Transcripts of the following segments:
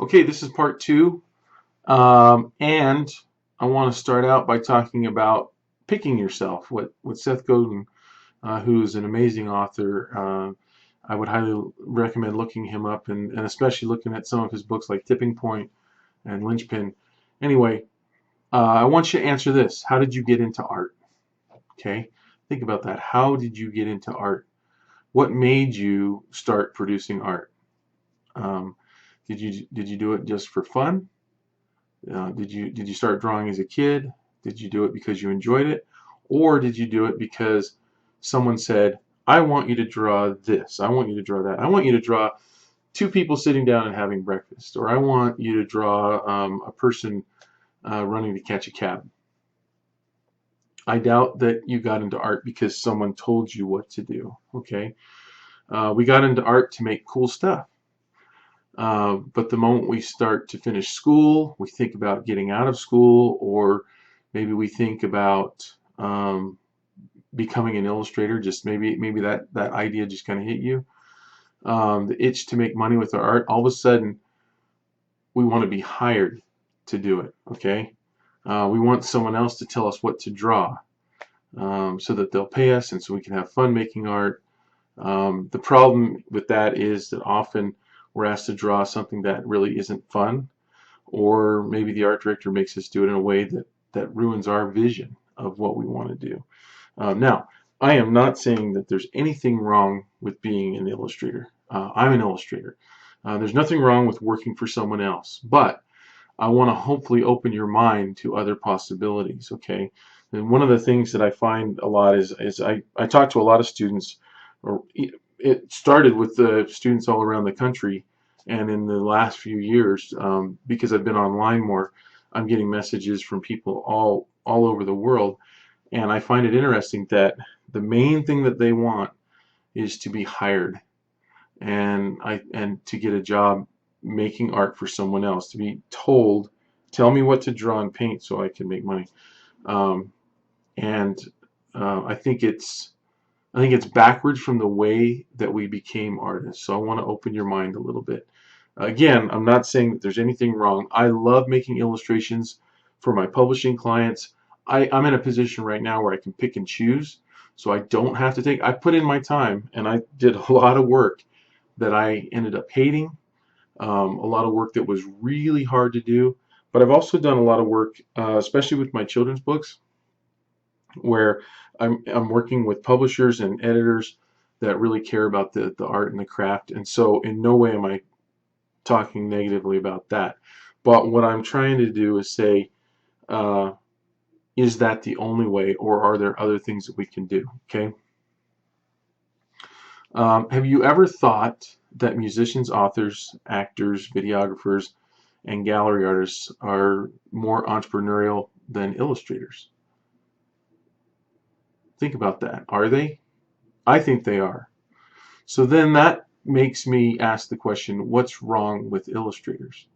Okay, this is part two, and I want to start out by talking about picking yourself. What Seth Godin, who's an amazing author, I would highly recommend looking him up, and especially looking at some of his books like Tipping Point and Linchpin. Anyway, I want you to answer this: how did you get into art? Okay, think about that. How did you get into art? What made you start producing art? Um, did you do it just for fun? Did you start drawing as a kid? Did you do it because you enjoyed it, or did you do it because someone said, "I want you to draw this. I want you to draw that. I want you to draw two people sitting down and having breakfast," or "I want you to draw a person running to catch a cab." I doubt that you got into art because someone told you what to do. Okay, we got into art to make cool stuff. But the moment we start to finish school, we think about getting out of school, or maybe we think about becoming an illustrator. Just maybe that idea just kind of hit you. The itch to make money with our art. All of a sudden, we want to be hired to do it. Okay, we want someone else to tell us what to draw, so that they'll pay us, and so we can have fun making art. The problem with that is that often we're asked to draw something that really isn't fun, or maybe the art director makes us do it in a way that ruins our vision of what we want to do. Now, I am not saying that there's anything wrong with being an illustrator. I'm an illustrator. There's nothing wrong with working for someone else, but I want to hopefully open your mind to other possibilities, okay? And one of the things that I find a lot is I talk to a lot of students, or it started with the students all around the country, and in the last few years, because I've been online more, I'm getting messages from people all over the world, and I find it interesting that the main thing that they want is to be hired, and to get a job making art for someone else, to be told, tell me what to draw and paint so I can make money. Um, and I think it's backwards from the way that we became artists. So I want to open your mind a little bit. Again, I'm not saying that there's anything wrong. I love making illustrations for my publishing clients. I'm in a position right now where I can pick and choose, so I don't have to take. I put in my time, and I did a lot of work that I ended up hating, a lot of work that was really hard to do. But I've also done a lot of work, especially with my children's books, where I'm working with publishers and editors that really care about the art and the craft. And so in no way am I talking negatively about that. But what I'm trying to do is say, uh, is that the only way, or are there other things that we can do? Okay. Have you ever thought that musicians, authors, actors, videographers, and gallery artists are more entrepreneurial than illustrators? Think about that. Are they? I think they are. So then that makes me ask the question, what's wrong with illustrators?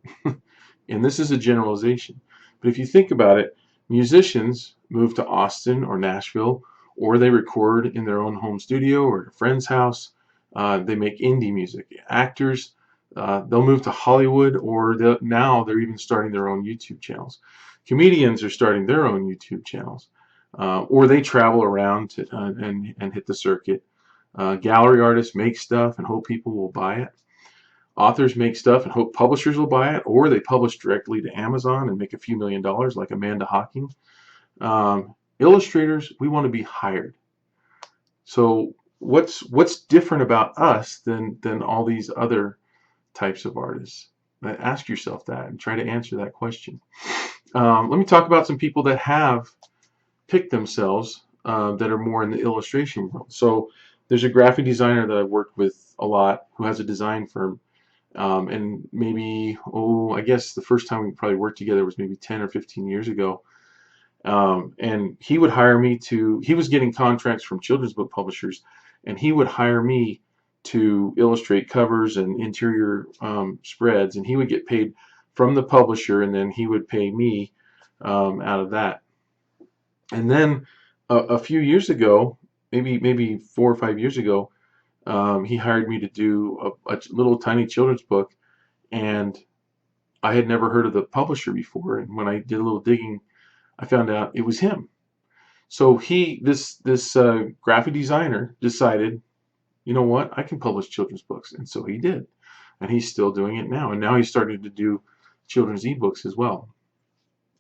And this is a generalization. But if you think about it, musicians move to Austin or Nashville, or they record in their own home studio or at a friend's house. They make indie music. Actors, they'll move to Hollywood, or now they're even starting their own YouTube channels. Comedians are starting their own YouTube channels, or they travel around and hit the circuit. Gallery artists make stuff and hope people will buy it. Authors make stuff and hope publishers will buy it, or they publish directly to Amazon and make a few $1,000,000 like Amanda Hawking. Illustrators, we want to be hired. So what's different about us than all these other types of artists? Ask yourself that and try to answer that question. Let me talk about some people that have picked themselves, that are more in the illustration world. So there's a graphic designer that I've worked with a lot who has a design firm. And maybe, I guess the first time we probably worked together was maybe 10 or 15 years ago. And he would hire me he was getting contracts from children's book publishers, and he would hire me to illustrate covers and interior spreads, and he would get paid from the publisher, and then he would pay me out of that. And then a few years ago, maybe 4 or 5 years ago, he hired me to do a little tiny children's book, and I had never heard of the publisher before, and when I did a little digging, I found out it was him. So this graphic designer decided, you know what, I can publish children's books, and so he did, and he's still doing it now, and now he's starting to do children's ebooks as well.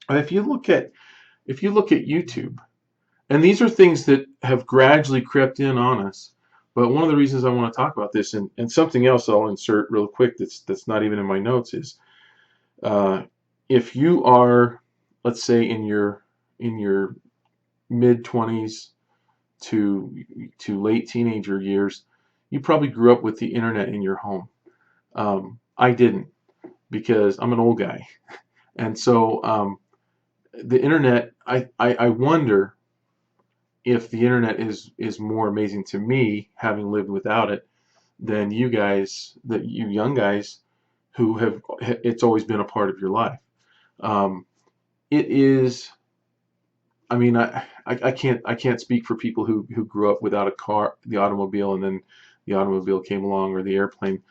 And if you look at YouTube, and these are things that have gradually crept in on us, but one of the reasons I want to talk about this, and something else I'll insert real quick that's not even in my notes, is uh, if you are, let's say, in your mid 20s to late teenager years, you probably grew up with the internet in your home. I didn't, because I'm an old guy, and so the internet. I wonder if the internet is more amazing to me, having lived without it, than you guys, that you young guys who have, it's always been a part of your life. Um, it is. I mean, I can't speak for people who grew up without a car, the automobile, and then the automobile came along, or the airplane.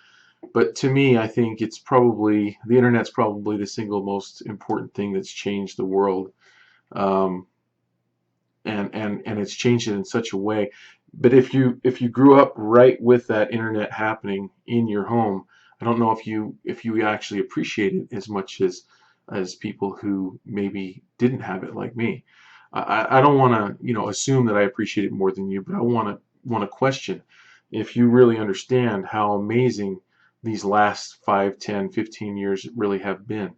But to me, I think it's probably the internet's probably the single most important thing that's changed the world. Um, and it's changed it in such a way. But if you grew up right with that internet happening in your home, I don't know if you actually appreciate it as much as people who maybe didn't have it like me. I don't want to assume that I appreciate it more than you, but I want to question if you really understand how amazing these last 5, 10, 15 years really have been.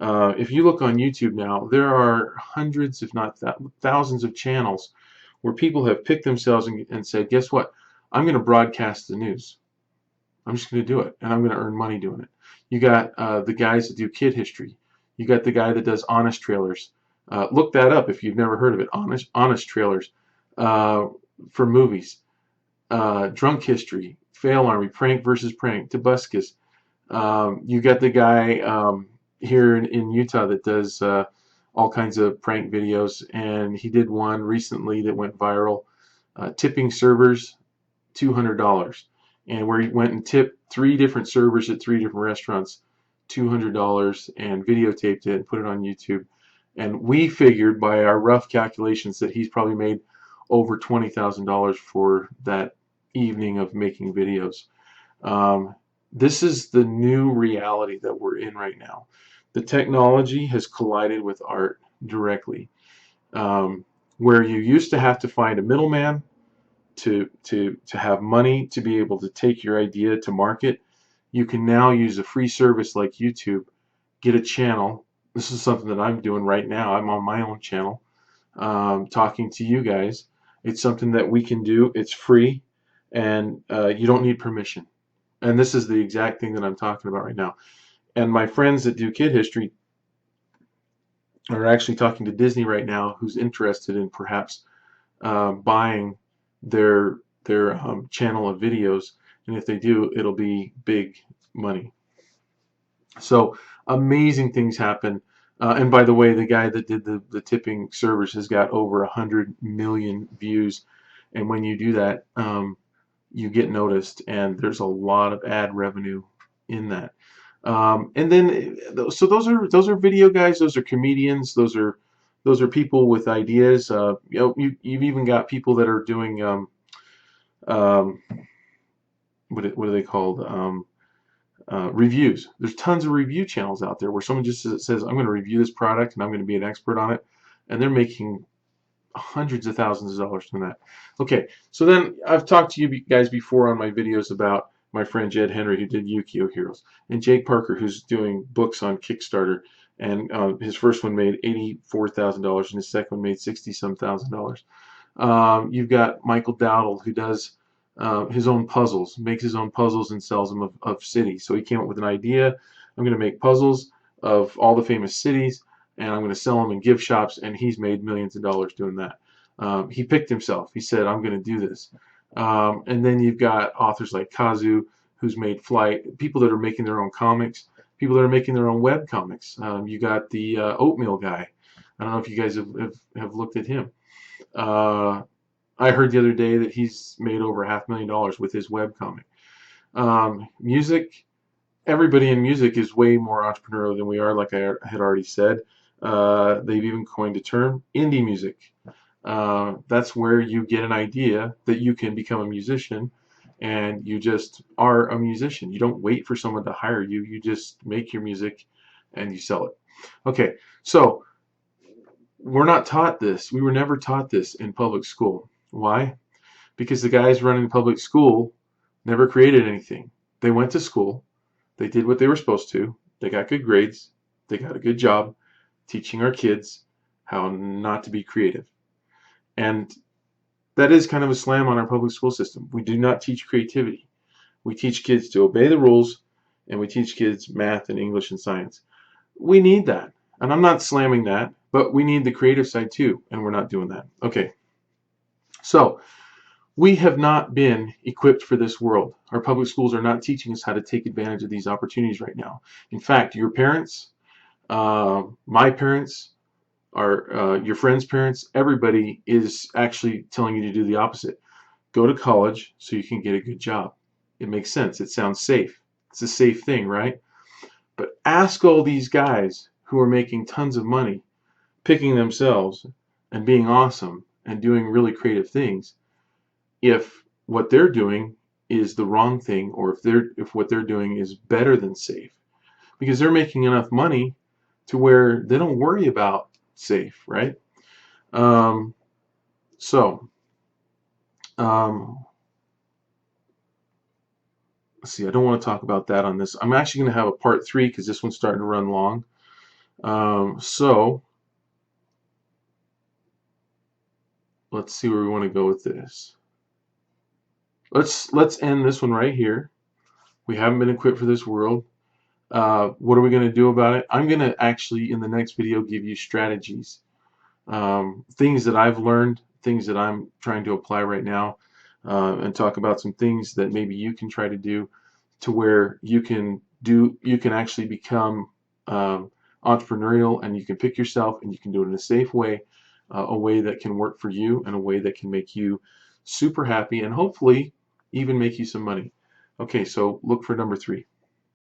If you look on YouTube now, there are hundreds, if not thousands, of channels where people have picked themselves and said, guess what? I'm going to broadcast the news. I'm just going to do it, and I'm going to earn money doing it. You got the guys that do kid history. You got the guy that does honest trailers. Look that up if you've never heard of it. Honest trailers uh, for movies. Drunk history, fail army, prank versus prank, Tobuscus. You got the guy here in Utah that does all kinds of prank videos, and he did one recently that went viral, tipping servers $200, and where he went and tipped 3 different servers at 3 different restaurants $200 and videotaped it and put it on YouTube. And we figured by our rough calculations that he's probably made over $20,000 for that evening of making videos. Um, this is the new reality that we're in right now. The technology has collided with art directly. Where you used to have to find a middleman to have money to be able to take your idea to market, you can now use a free service like YouTube, get a channel. This is something that I'm doing right now. I'm on my own channel, talking to you guys. It's something that we can do. It's free, and you don't need permission. And this is the exact thing that I'm talking about right now. And my friends that do kid history are actually talking to Disney right now, who's interested in perhaps buying their channel of videos. And if they do, it'll be big money. So amazing things happen. And by the way, the guy that did the tipping servers has got over 100 million views. And when you do that, you get noticed, and there's a lot of ad revenue in that. And then, so those are video guys. Those are comedians. Those are people with ideas. You've even got people that are doing um, what are they called? Reviews. There's tons of review channels out there where someone just says, I'm going to review this product and I'm going to be an expert on it, and they're making hundreds of thousands of dollars from that. Okay, so then I've talked to you guys before on my videos about my friend Jed Henry, who did Yu-Gi-Oh! Heroes, and Jake Parker, who's doing books on Kickstarter, and his first one made $84,000 and his second one made $60-some thousand. You've got Michael Dowdle, who does his own puzzles, makes his own puzzles and sells them of cities. So he came up with an idea. I'm going to make puzzles of all the famous cities, and I'm going to sell them in gift shops, and he's made millions of dollars doing that. He picked himself. He said, I'm going to do this. And then you've got authors like Kazu, who's made Flight, people that are making their own comics, people that are making their own web comics. You got the Oatmeal guy. I don't know if you guys have looked at him. I heard the other day that he's made over $500,000 with his web comic. Music, everybody in music is way more entrepreneurial than we are, like I had already said. They've even coined a term, indie music. That's where you get an idea that you can become a musician, and you just are a musician. You don't wait for someone to hire you. You just make your music and you sell it. Okay, so we're not taught this. We were never taught this in public school. Why? Because the guys running public school never created anything. They went to school, they did what they were supposed to, they got good grades, they got a good job teaching our kids how not to be creative. And that is kind of a slam on our public school system. We do not teach creativity. We teach kids to obey the rules, and we teach kids math and English and science. We need that. And I'm not slamming that, but we need the creative side too, and we're not doing that. Okay, so we have not been equipped for this world. Our public schools are not teaching us how to take advantage of these opportunities right now. In fact, your parents, my parents, your friends' parents, everybody is actually telling you to do the opposite. Go to college so you can get a good job. It makes sense. It sounds safe. It's a safe thing, right? But ask all these guys who are making tons of money, picking themselves and being awesome and doing really creative things, if what they're doing is the wrong thing, or if what they're doing is better than safe, because they're making enough money to where they don't worry about safe, right? Um, so um, let's see. I don't want to talk about that on this. I'm actually going to have a part 3 because this one's starting to run long. So let's see where we want to go with this. Let's end this one right here. We haven't been equipped for this world. What are we going to do about it? I'm going to actually, in the next video, give you strategies, things that I've learned, things that I'm trying to apply right now, and talk about some things that maybe you can try to do to where you can actually become entrepreneurial, and you can pick yourself, and you can do it in a safe way, a way that can work for you, and a way that can make you super happy, and hopefully even make you some money. Okay, so look for number 3.